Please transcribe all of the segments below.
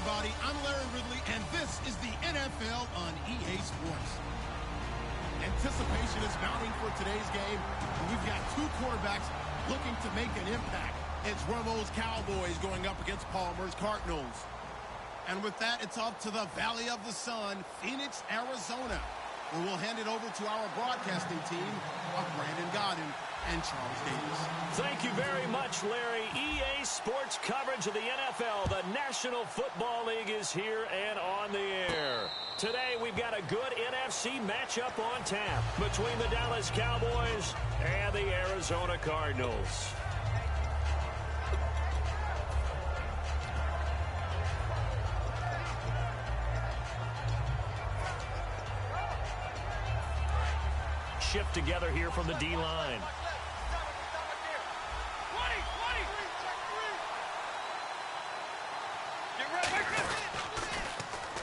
everybody. I'm Larry Ridley, and this is the NFL on EA Sports. Anticipation is mounting for today's game, and we've got two quarterbacks looking to make an impact. It's Romo's Cowboys going up against Palmer's Cardinals. And with that, it's off to the Valley of the Sun, Phoenix, Arizona, where we'll hand it over to our broadcasting team of Brandon Godden and Charles Davis. Thank you very much, Larry. EA Sports coverage of the NFL. The National Football League is here and on the air. Today, we've got a good NFC matchup on tap between the Dallas Cowboys and the Arizona Cardinals. Shift together here from the D-line.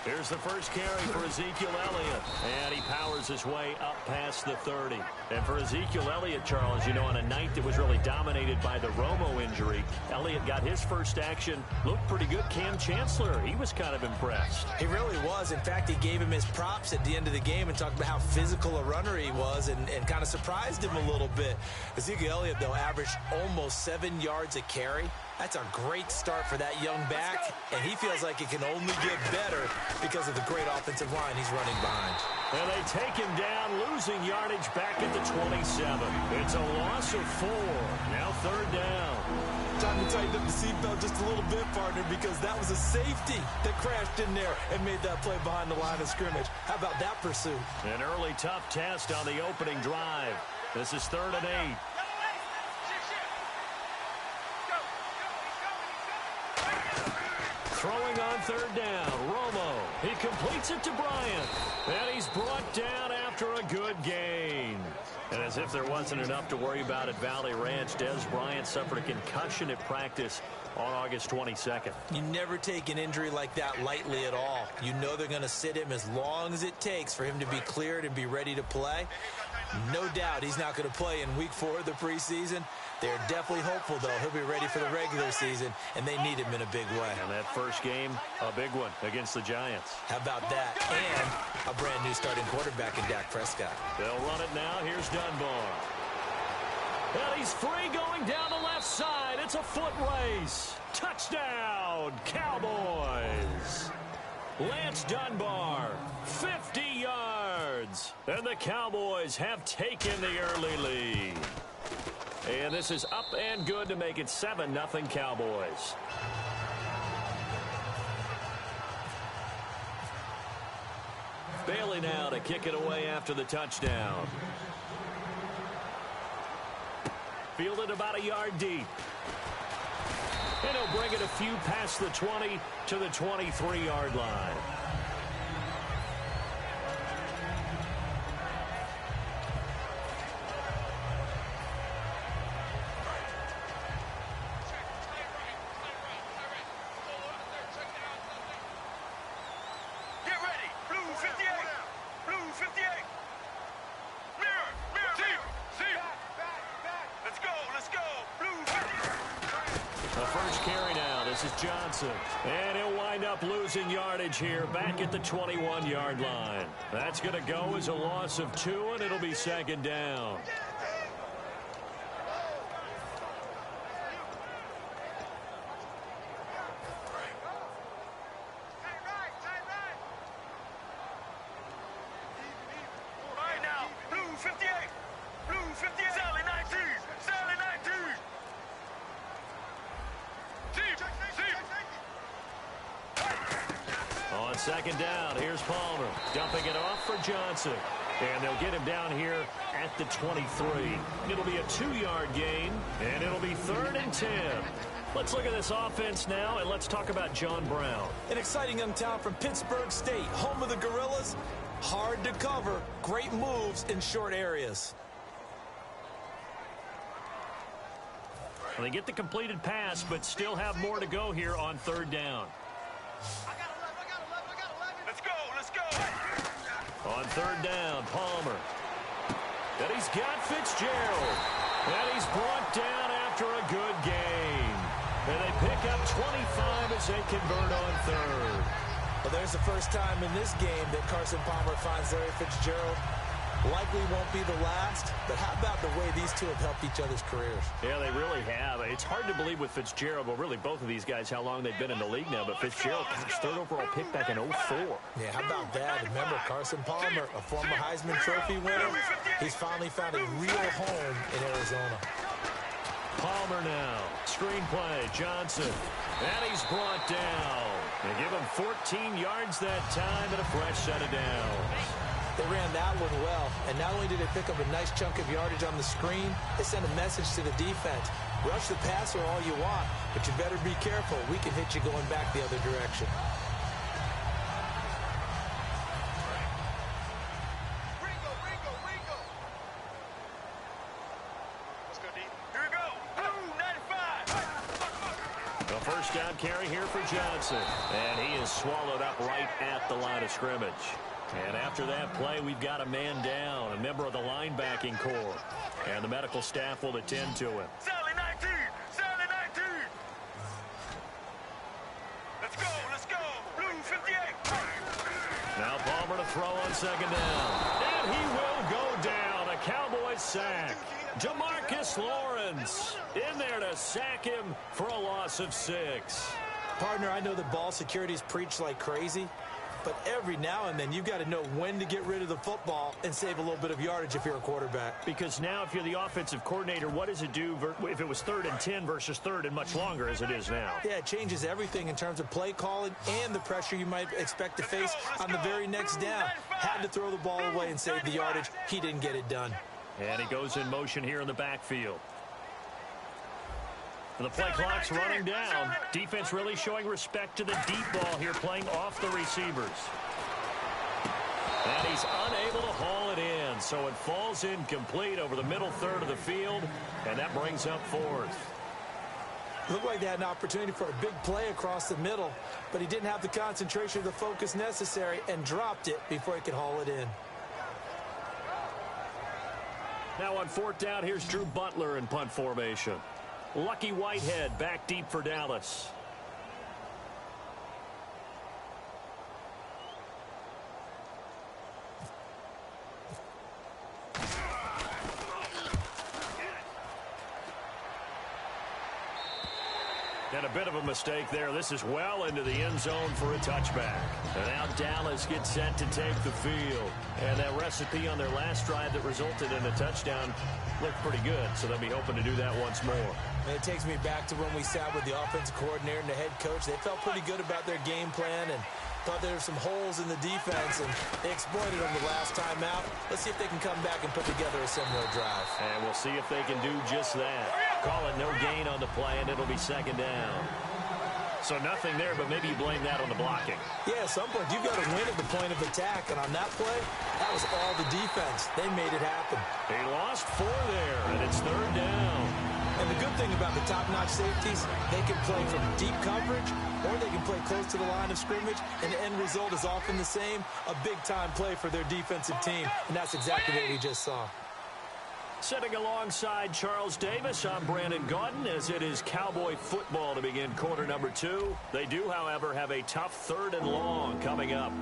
Here's the first carry for Ezekiel Elliott, and he powers his way up past the 30. And for Ezekiel Elliott, Charles, you know, on a night that was really dominated by the Romo injury, Elliott got his first action, looked pretty good. Cam Chancellor, he was kind of impressed. He really was. In fact, he gave him his props at the end of the game and talked about how physical a runner he was and kind of surprised him a little bit. Ezekiel Elliott, though, averaged almost 7 yards a carry. That's a great start for that young back, and he feels like it can only get better because of the great offensive line he's running behind. And they take him down, losing yardage back at the 27. It's a loss of 4. Now third down. Time to tighten up the seatbelt just a little bit, partner, because that was a safety that crashed in there and made that play behind the line of scrimmage. How about that pursuit? An early tough test on the opening drive. This is 3rd and 8. Throwing on 3rd down, Romo. He completes it to Bryant. And he's brought down after a good gain. And as if there wasn't enough to worry about at Valley Ranch, Dez Bryant suffered a concussion at practice on August 22nd. You never take an injury like that lightly at all. You know they're going to sit him as long as it takes for him to be cleared and be ready to play. No doubt he's not going to play in Week 4 of the preseason. They're definitely hopeful, though. He'll be ready for the regular season, and they need him in a big way. And that first game, a big one against the Giants. How about that? And a brand-new starting quarterback in Dak Prescott. They'll run it now. Here's Dunbar. And he's free going down the left side. It's a foot race. Touchdown, Cowboys. Lance Dunbar, 50 yards. And the Cowboys have taken the early lead. And this is up and good to make it 7-0 Cowboys. Bailey now to kick it away after the touchdown. Fielded about a yard deep. And he'll bring it a few past the 20 to the 23-yard line. And he'll wind up losing yardage here back at the 21-yard line. That's going to go as a loss of 2, and it'll be 2nd down. On 2nd down, here's Palmer dumping it off for Johnson. And they'll get him down here at the 23. It'll be a 2-yard gain, and it'll be 3rd and 10. Let's look at this offense now, and let's talk about John Brown. An exciting young talent from Pittsburgh State, home of the Gorillas. Hard to cover, great moves in short areas. Well, they get the completed pass, but still have more to go here on 3rd down. On 3rd down, Palmer. And he's got Fitzgerald. And he's brought down after a good gain. And they pick up 25 as they convert on third. Well, there's the first time in this game that Carson Palmer finds Larry Fitzgerald. Likely won't be the last, but how about the way these two have helped each other's careers? Yeah, they really have. It's hard to believe with Fitzgerald, well, really both of these guys, how long they've been in the league now, but Fitzgerald, his third overall pick back in 04. Yeah, how about that? Remember, Carson Palmer, a former Heisman Trophy winner, he's finally found a real home in Arizona. Palmer now, screen play, Johnson, and he's brought down. They give him 14 yards that time and a fresh set of downs. They ran that one well, and not only did they pick up a nice chunk of yardage on the screen, they sent a message to the defense. Rush the passer all you want, but you better be careful. We can hit you going back the other direction. Let's go deep. Here we go. Ooh, 95. The first down carry here for Johnson, and he is swallowed up right at the line of scrimmage. And after that play, we've got a man down, a member of the linebacking corps. And the medical staff will attend to him. Sally 19! Sally 19! Let's go! Let's go! Blue 58! Now Palmer to throw on second down. And he will go down. A Cowboys sack. Jamarcus Lawrence in there to sack him for a loss of 6. Partner, I know that ball security is preached like crazy, but every now and then, you've got to know when to get rid of the football and save a little bit of yardage if you're a quarterback. Because now if you're the offensive coordinator, what does it do if it was 3rd and 10 versus 3rd and much longer as it is now? Yeah, it changes everything in terms of play calling and the pressure you might expect to face on the very next down. Had to throw the ball away and save the yardage. He didn't get it done. And he goes in motion here in the backfield. The play clock's running down. Defense really showing respect to the deep ball here, playing off the receivers. And he's unable to haul it in, so it falls incomplete over the middle third of the field, and that brings up 4th. Looked like they had an opportunity for a big play across the middle, but he didn't have the concentration or the focus necessary and dropped it before he could haul it in. Now on 4th down, here's Drew Butler in punt formation. Lucky Whitehead back deep for Dallas. And a bit of a mistake there. This is well into the end zone for a touchback. And now Dallas gets set to take the field. And that recipe on their last drive that resulted in a touchdown looked pretty good, so they'll be hoping to do that once more. And it takes me back to when we sat with the offensive coordinator and the head coach. They felt pretty good about their game plan and thought there were some holes in the defense, and they exploited them the last time out. Let's see if they can come back and put together a similar drive. And we'll see if they can do just that. Call it no gain on the play, and it'll be 2nd down. So nothing there, but maybe you blame that on the blocking. Yeah, at some point, you've got to win at the point of attack, and on that play, that was all the defense. They made it happen. He lost 4 there, and it's 3rd down. And the good thing about the top-notch safeties, they can play from deep coverage or they can play close to the line of scrimmage, and the end result is often the same, a big-time play for their defensive team, and that's exactly what we just saw. Sitting alongside Charles Davis, I'm Brandon Gaudin, as it is Cowboy football to begin quarter number 2. They do, however, have a tough 3rd and long coming up.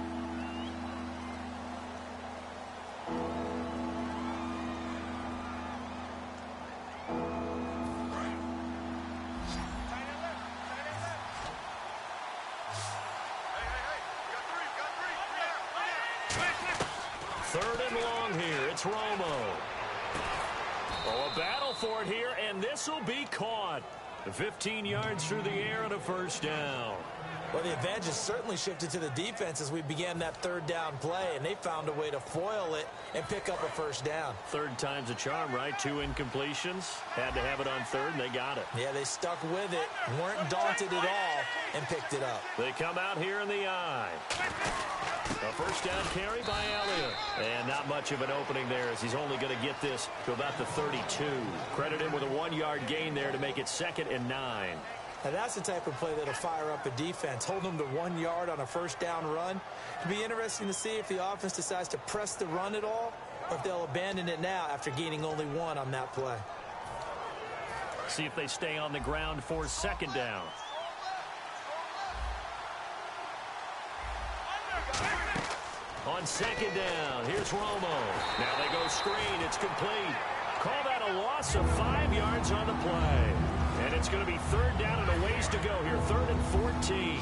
Third and long here. It's Romo. Oh, a battle for it here, and this will be caught. 15 yards through the air and a first down. Well, the advantage has certainly shifted to the defense as we began that 3rd down play, and they found a way to foil it and pick up a first down. 3rd time's a charm, right? 2 incompletions. Had to have it on 3rd, and they got it. Yeah, they stuck with it, weren't daunted at all, and picked it up. They come out here in the eye. A first down carry by Elliott. And not much of an opening there as he's only going to get this to about the 32. Credit him with a 1-yard gain there to make it 2nd and 9. Now that's the type of play that'll fire up a defense. Hold them to 1 yard on a first down run. It'll be interesting to see if the offense decides to press the run at all, or if they'll abandon it now after gaining only 1 on that play. See if they stay on the ground for second down. On second down, here's Romo. Now they go screen. It's complete. Call that a loss of 5 yards on the play. And it's going to be third down and a ways to go here. 3rd and 14.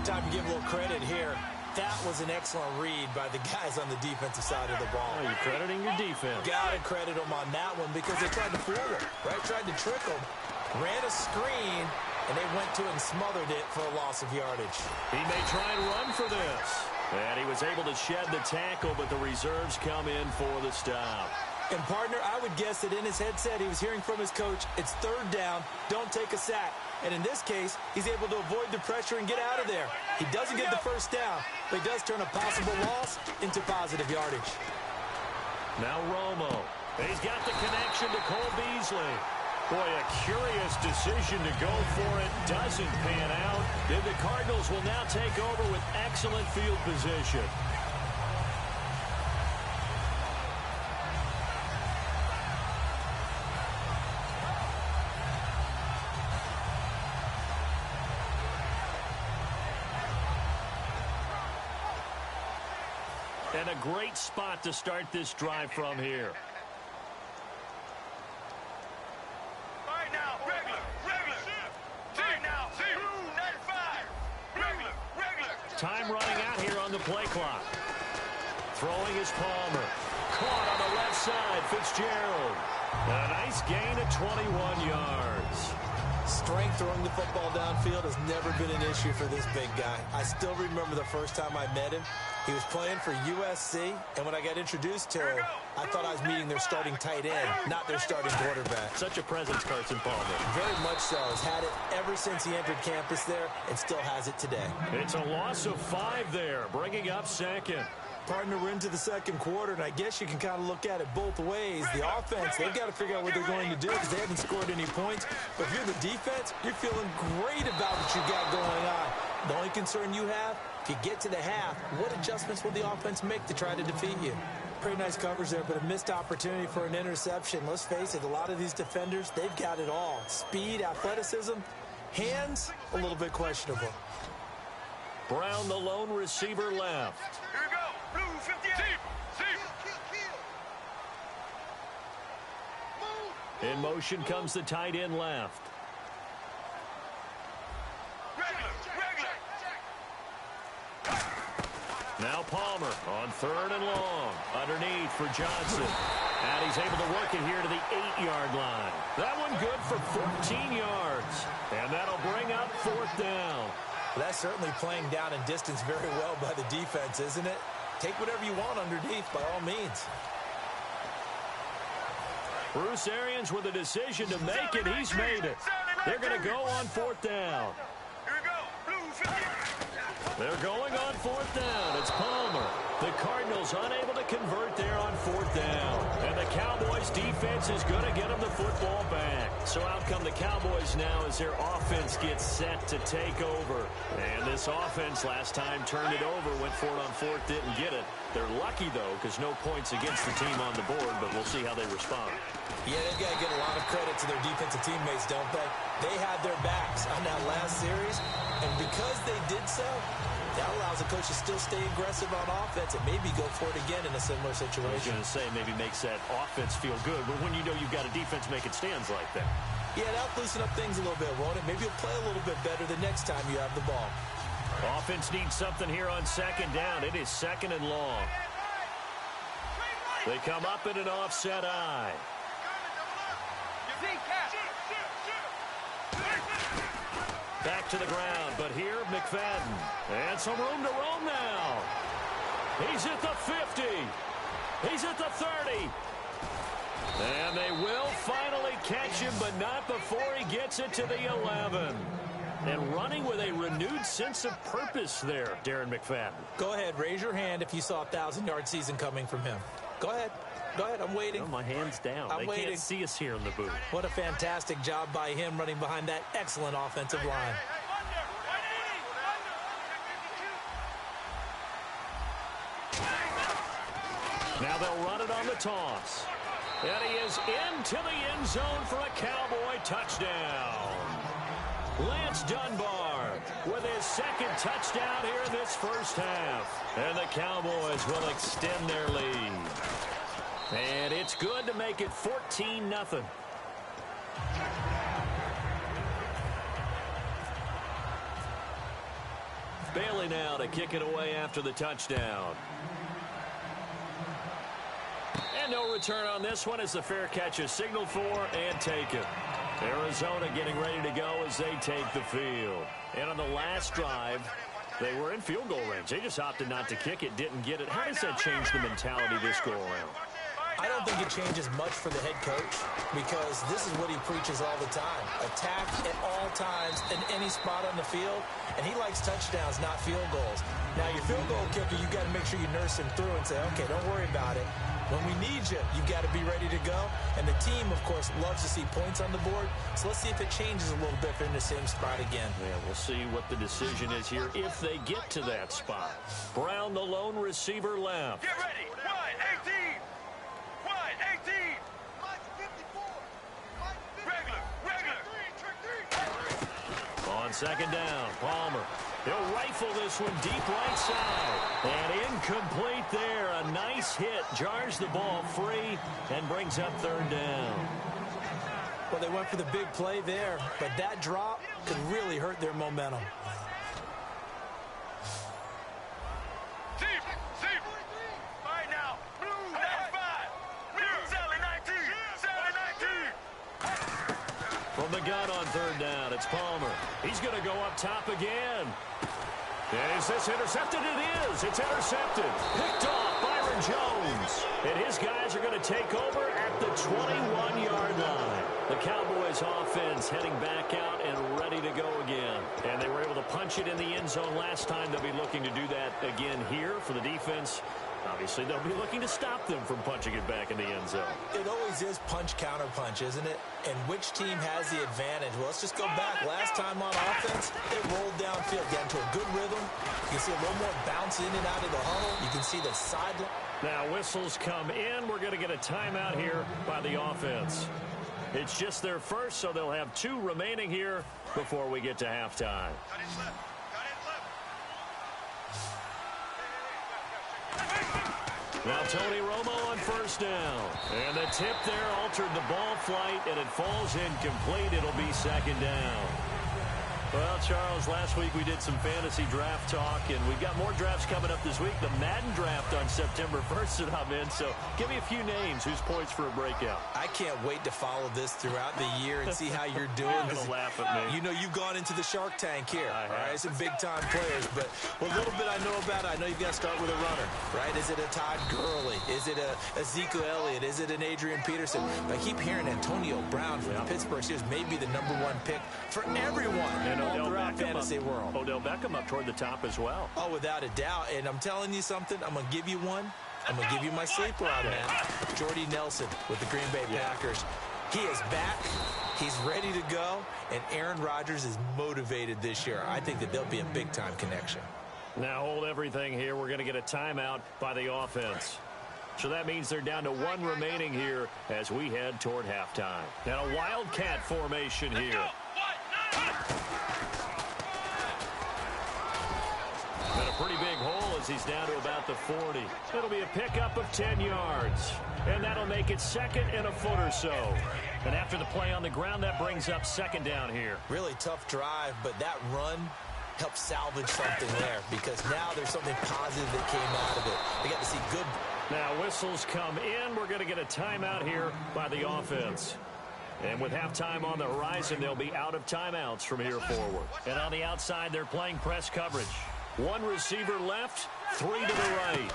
Time to give a little credit here. That was an excellent read by the guys on the defensive side of the ball. Oh, you're crediting your defense. Got to credit them on that one because they tried to fool him, right? Tried to trick him. Ran a screen, and they went to it and smothered it for a loss of yardage. He may try and run for this. And he was able to shed the tackle, but the reserves come in for the stop. And, partner, I would guess that in his headset he was hearing from his coach, it's third down, don't take a sack. And in this case, he's able to avoid the pressure and get out of there. He doesn't get the first down, but he does turn a possible loss into positive yardage. Now Romo. He's got the connection to Cole Beasley. Boy, a curious decision to go for it. Doesn't pan out. And the Cardinals will now take over with excellent field position. And a great spot to start this drive from here. Right now, regular. Right now, 95. Regular. Time running out here on the play clock. Throwing is Palmer. Caught on the left side, Fitzgerald. A nice gain of 21 yards. Strength throwing the football downfield has never been an issue for this big guy. I still remember the first time I met him. He was playing for USC, and when I got introduced to him, I thought I was meeting their starting tight end, not their starting quarterback. Such a presence, Carson Palmer. Very much so. Has had it ever since he entered campus there and still has it today. It's a loss of 5 there, bringing up second. Partner, we're into the second quarter, and I guess you can kind of look at it both ways. The offense, they've got to figure out what they're going to do because they haven't scored any points. But if you're the defense, you're feeling great about what you got going on. The only concern you have, if you get to the half, what adjustments will the offense make to try to defeat you? Pretty nice covers there, but a missed opportunity for an interception. Let's face it, a lot of these defenders, they've got it all. Speed, athleticism, hands, a little bit questionable. Brown, the lone receiver, left. Here we go. Blue 58. In motion comes the tight end left. Regular. Now Palmer on 3rd and long. Underneath for Johnson. And he's able to work it here to the 8-yard line. That one good for 14 yards. And that'll bring up 4th down. Well, that's certainly playing down in distance very well by the defense, isn't it? Take whatever you want underneath by all means. Bruce Arians with a decision to make it. He's made it. They're going to go on 4th down. Here we go. Blue 58. They're going on 4th down. It's Palmer. The Cardinals unable to convert there on 4th down. And the Cowboys defense is going to get them the football back. So out come the Cowboys now as their offense gets set to take over. And this offense last time turned it over, went for it on 4th, didn't get it. They're lucky, though, because no points against the team on the board, but we'll see how they respond. Yeah, they've got to get a lot of credit to their defensive teammates, don't they? They had their backs on that last series, and because they did so, that allows the coach to still stay aggressive on offense and maybe go for it again in a similar situation. I was going to say maybe makes that offense feel good, but when you know you've got a defense making stands like that. Yeah, that'll loosen up things a little bit, won't it? Maybe you'll play a little bit better the next time you have the ball. Offense needs something here on 2nd down. It is 2nd and long. They come up in an offset eye. Back to the ground, but here McFadden. And some room to roam now. He's at the 50. He's at the 30. And they will finally catch him, but not before he gets it to the 11. And running with a renewed sense of purpose there, Darren McFadden. Go ahead, raise your hand if you saw a 1,000-yard season coming from him. Go ahead. Go ahead, I'm waiting. Oh, my hand's down. I'm waiting. Can't see us here in the booth. What a fantastic job by him running behind that excellent offensive line. Now they'll run it on the toss. And he is into the end zone for a Cowboy touchdown. Lance Dunbar with his second touchdown here in this first half. And the Cowboys will extend their lead. And it's good to make it 14-0. Bailey now to kick it away after the touchdown. And no return on this one as the fair catch is signaled for and taken. Arizona getting ready to go as they take the field. And on the last drive, they were in field goal range. They just opted not to kick it, didn't get it. How does that change the mentality this go around? I don't think it changes much for the head coach because this is what he preaches all the time. Attack at all times in any spot on the field, and he likes touchdowns, not field goals. Now, your field goal kicker, you've got to make sure you nurse him through and say, okay, don't worry about it. When we need you, you've got to be ready to go. And the team, of course, loves to see points on the board. So let's see if it changes a little bit if they're in the same spot again. Yeah, we'll see what the decision is here if they get to that spot. Brown, the lone receiver, left. Get ready. Wide 18. Wide 18. Regular. On second down, Palmer. He'll rifle this one deep right side. And incomplete there. A nice hit. Jars the ball free and brings up third down. Well, they went for the big play there, but that drop could really hurt their momentum. Deep. All right now. Blue 95. Sally 19. Sally 19. From the gun on third down, it's Palmer. He's going to go up top again. And is this intercepted? It is. It's intercepted. Picked off Byron Jones. And his guys are going to take over at the 21-yard line. The Cowboys offense heading back out and ready to go again. And they were able to punch it in the end zone last time. They'll be looking to do that again here for the defense. Obviously, they'll be looking to stop them from punching it back in the end zone. It always is punch, counter punch, isn't it? And which team has the advantage? Well, let's just go back. Last time on offense, it rolled downfield, got into a good rhythm. You can see a little more bounce in and out of the huddle. You can see the sideline. Now, whistles come in. We're going to get a timeout here by the offense. It's just their first, so they'll have 2 remaining here before we get to halftime. Now Tony Romo on first down. And the tip there altered the ball flight, and it falls incomplete. It'll be second down. Well, Charles, last week we did some fantasy draft talk, and we've got more drafts coming up this week. The Madden draft on September 1st that I'm in, so give me a few names. Who's poised for a breakout? I can't wait to follow this throughout the year and see how you're doing. Don't laugh at me. You know you've gone into the Shark Tank here. All right, some big-time players, but what little bit I know about it, I know you've got to start with a runner, right? Is it a Todd Gurley? Is it a Ezekiel Elliott? Is it an Adrian Peterson? I keep hearing Antonio Brown from the Pittsburgh Steelers may be the #1 pick for everyone. And all throughout fantasy world. Odell Beckham up toward the top as well. Oh, without a doubt. And I'm telling you something. I'm going to give you one. I'm going to give you my sleeper on that. Jordy Nelson with the Green Bay Packers. He is back. He's ready to go. And Aaron Rodgers is motivated this year. I think that there'll be a big-time connection. Now hold everything here. We're going to get a timeout by the offense. So that means they're down to 1 remaining here as we head toward halftime. Now a Wildcat formation here. And a pretty big hole as he's down to about the 40. It'll be a pickup of 10 yards. And that'll make it second and a foot or so. And after the play on the ground, that brings up second down here. Really tough drive, but that run helped salvage something there because now there's something positive that came out of it. They got to see good. Now whistles come in. We're going to get a timeout here by the offense. And with halftime on the horizon, they'll be out of timeouts from here forward. And on the outside, they're playing press coverage. 1 receiver left, 3 to the right.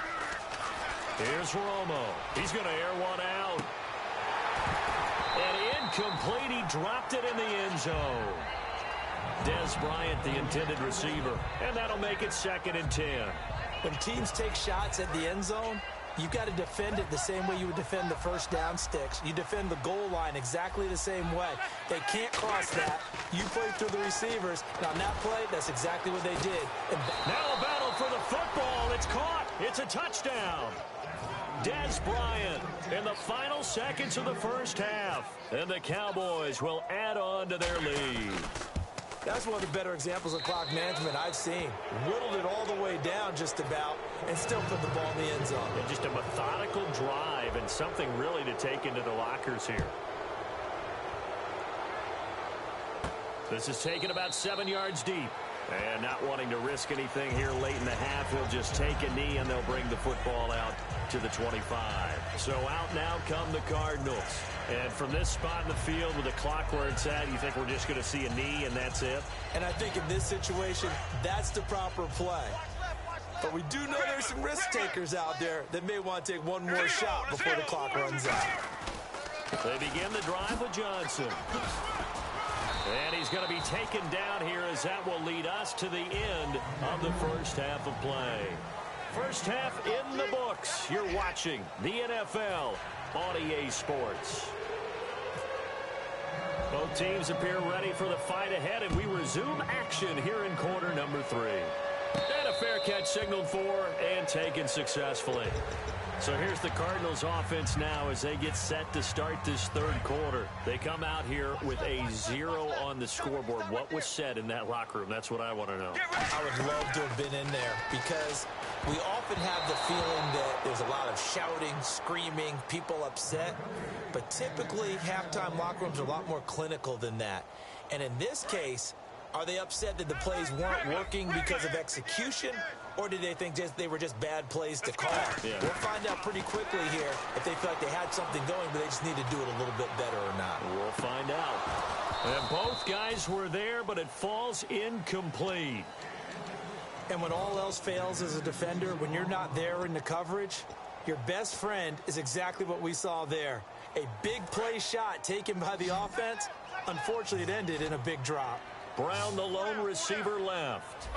Here's Romo. He's going to air one out. And incomplete. He dropped it in the end zone. Dez Bryant, the intended receiver. And that'll make it second and 10. When teams take shots at the end zone, you've got to defend it the same way you would defend the first down sticks. You defend the goal line exactly the same way. They can't cross that. You play through the receivers. And on that play, that's exactly what they did. Now a battle for the football. It's caught. It's a touchdown. Des Bryant in the final seconds of the first half. And the Cowboys will add on to their lead. That's one of the better examples of clock management I've seen. Whittled it all the way down just about and still put the ball in the end zone. And just a methodical drive and something really to take into the lockers here. This is taken about 7 yards deep. And not wanting to risk anything here late in the half, he'll just take a knee and they'll bring the football out to the 25. So out now come the Cardinals. And from this spot in the field with the clock where it's at, you think we're just going to see a knee and that's it? And I think in this situation, that's the proper play. But we do know there's some risk takers out there that may want to take one more shot before the clock runs out. They begin the drive with Johnson. And he's going to be taken down here as that will lead us to the end of the first half of play. First half in the books. You're watching the NFL on EA Sports. Both teams appear ready for the fight ahead, and we resume action here in quarter number 3. And a fair catch signaled for and taken successfully. So here's the Cardinals offense now as they get set to start this third quarter. They come out here with a 0 on the scoreboard. What was said in that locker room? That's what I want to know. I would love to have been in there because we often have the feeling that there's a lot of shouting, screaming, people upset. But typically, halftime locker rooms are a lot more clinical than that. And in this case, are they upset that the plays weren't working because of execution? Or did they think they were just bad plays to call? Yeah. We'll find out pretty quickly here if they feel like they had something going, but they just need to do it a little bit better or not. We'll find out. And both guys were there, but it falls incomplete. And when all else fails as a defender, when you're not there in the coverage, your best friend is exactly what we saw there. A big play shot taken by the offense. Unfortunately, it ended in a big drop. Brown, the lone receiver, left.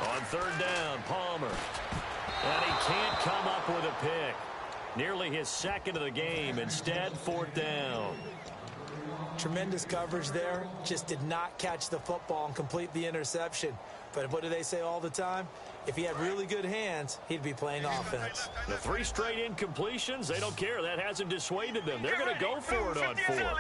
On third down, Palmer. And he can't come up with a pick. Nearly his second of the game. Instead, fourth down. Tremendous coverage there. Just did not catch the football and complete the interception. But what do they say all the time? If he had really good hands, he'd be playing offense. The 3 straight incompletions, they don't care. That hasn't dissuaded them. They're going to go for it on 4th.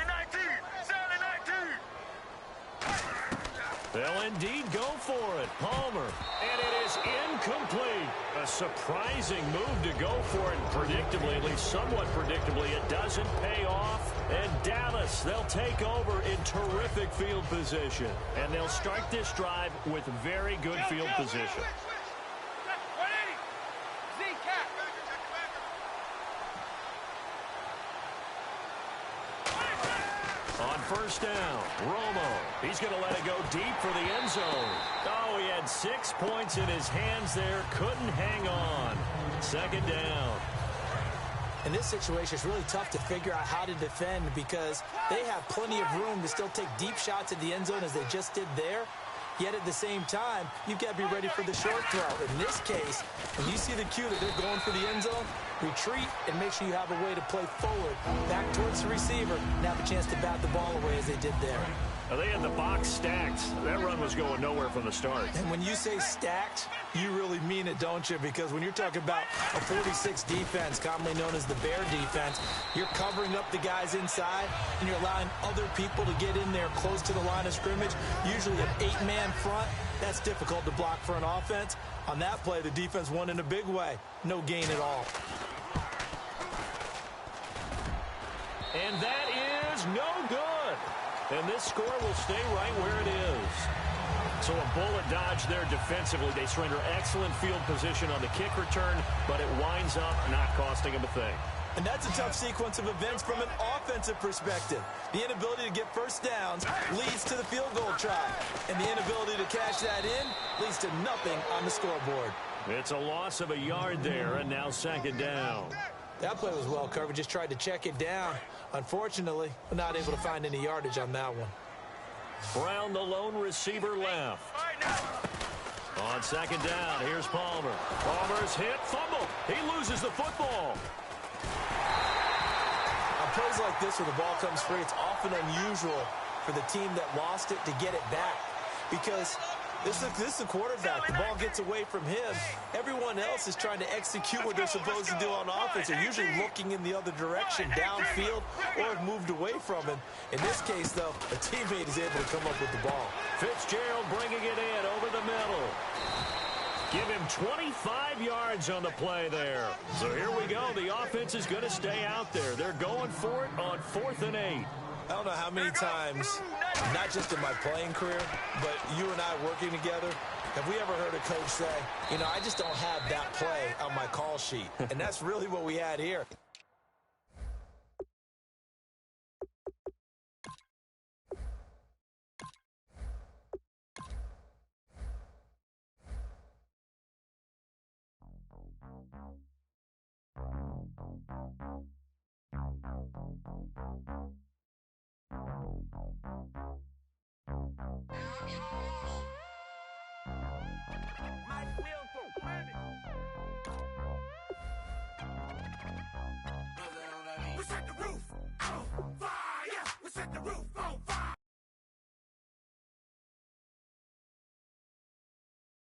They'll indeed go for it. Palmer. And it is incomplete. A surprising move to go for it. Predictably, at least somewhat predictably, it doesn't pay off. And Dallas, they'll take over in terrific field position. And they'll start this drive with very good field position. On first down, Romo. He's going to let it go deep for the end zone. Oh, he had 6 points in his hands there. Couldn't hang on. Second down. In this situation, it's really tough to figure out how to defend because they have plenty of room to still take deep shots at the end zone as they just did there. Yet at the same time, you've got to be ready for the short throw. In this case, when you see the cue that they're going for the end zone, retreat and make sure you have a way to play forward, back towards the receiver, and have a chance to bat the ball away as they did there. Well, they had the box stacked. That run was going nowhere from the start. And when you say stacked, you really mean it, don't you? Because when you're talking about a 46 defense, commonly known as the Bear defense, you're covering up the guys inside, and you're allowing other people to get in there close to the line of scrimmage, usually an 8-man front. That's difficult to block for an offense. On that play, the defense won in a big way. No gain at all. And that is no good. And this score will stay right where it is. So a bullet dodge there defensively. They surrender excellent field position on the kick return, but it winds up not costing them a thing. And that's a tough sequence of events from an offensive perspective. The inability to get first downs leads to the field goal try. And the inability to cash that in leads to nothing on the scoreboard. It's a loss of a yard there, and now second down. That play was well covered. Just tried to check it down. Unfortunately, we're not able to find any yardage on that one. Brown, the lone receiver, left. On second down, here's Palmer. Palmer's hit, fumble. He loses the football. On plays like this where the ball comes free, it's often unusual for the team that lost it to get it back. Because This is a quarterback. The ball gets away from him. Everyone else is trying to execute what they're supposed to do on offense. They're usually looking in the other direction, downfield, or have moved away from him. In this case, though, a teammate is able to come up with the ball. Fitzgerald bringing it in over the middle. Give him 25 yards on the play there. So here we go. The offense is going to stay out there. They're going for it on 4th and 8. I don't know how many times, not just in my playing career, but you and I working together, have we ever heard a coach say, you know, I just don't have that play on my call sheet. And that's really what we had here. We set the